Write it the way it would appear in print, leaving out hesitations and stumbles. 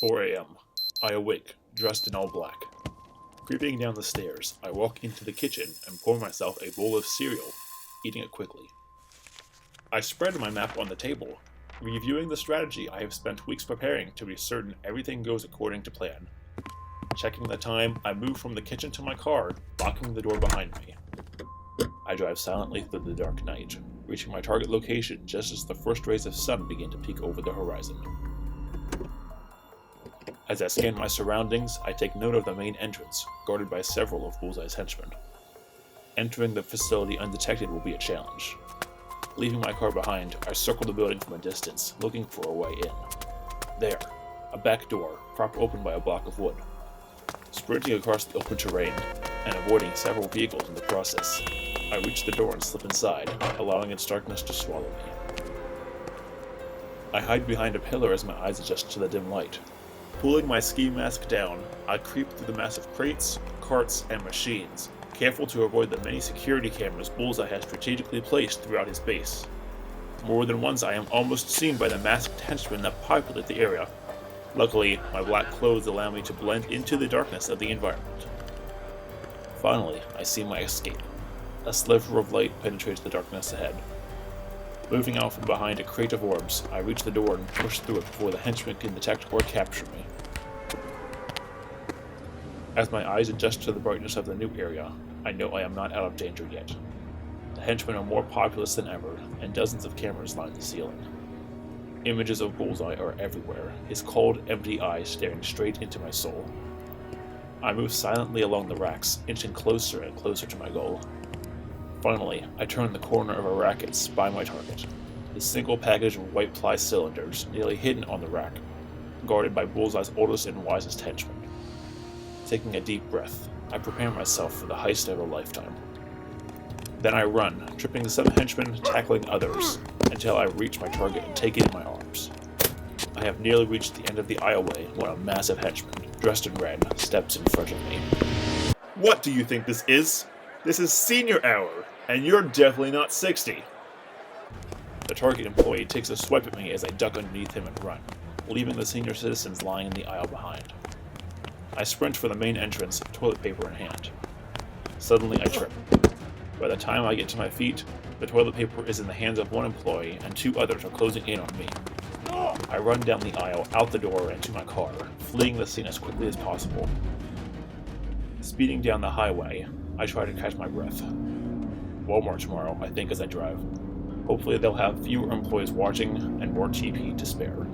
4 a.m. I awake, dressed in all black. Creeping down the stairs, I walk into the kitchen and pour myself a bowl of cereal, eating it quickly. I spread my map on the table, reviewing the strategy I have spent weeks preparing to be certain everything goes according to plan. Checking the time, I move from the kitchen to my car, locking the door behind me. I drive silently through the dark night, reaching my target location just as the first rays of sun begin to peek over the horizon. As I scan my surroundings, I take note of the main entrance, guarded by several of Bullseye's henchmen. Entering the facility undetected will be a challenge. Leaving my car behind, I circle the building from a distance, looking for a way in. There, a back door, propped open by a block of wood. Sprinting across the open terrain, and avoiding several vehicles in the process, I reach the door and slip inside, allowing its darkness to swallow me. I hide behind a pillar as my eyes adjust to the dim light. Pulling my ski mask down, I creep through the massive crates, carts, and machines, careful to avoid the many security cameras Bullseye has strategically placed throughout his base. More than once I am almost seen by the masked henchmen that populate the area. Luckily, my black clothes allow me to blend into the darkness of the environment. Finally, I see my escape. A sliver of light penetrates the darkness ahead. Moving out from behind a crate of orbs, I reach the door and push through it before the henchmen can detect or capture me. As my eyes adjust to the brightness of the new area, I know I am not out of danger yet. The henchmen are more populous than ever, and dozens of cameras line the ceiling. Images of Bullseye are everywhere, his cold, empty eyes staring straight into my soul. I move silently along the racks, inching closer and closer to my goal. Finally, I turn the corner of a rack and spy my target, the single package of white ply cylinders nearly hidden on the rack, guarded by Bullseye's oldest and wisest henchman. Taking a deep breath, I prepare myself for the heist of a lifetime. Then I run, tripping some henchmen, tackling others, until I reach my target and take it in my arms. I have nearly reached the end of the aisleway when a massive henchman, dressed in red, steps in front of me. What do you think this is? This is senior hour, and you're definitely not 60. The target employee takes a swipe at me as I duck underneath him and run, leaving the senior citizens lying in the aisle behind. I sprint for the main entrance, toilet paper in hand. Suddenly, I trip. By the time I get to my feet, the toilet paper is in the hands of one employee and two others are closing in on me. I run down the aisle, out the door, and to my car, fleeing the scene as quickly as possible. Speeding down the highway, I try to catch my breath. Walmart tomorrow, I think as I drive. Hopefully they'll have fewer employees watching and more TP to spare.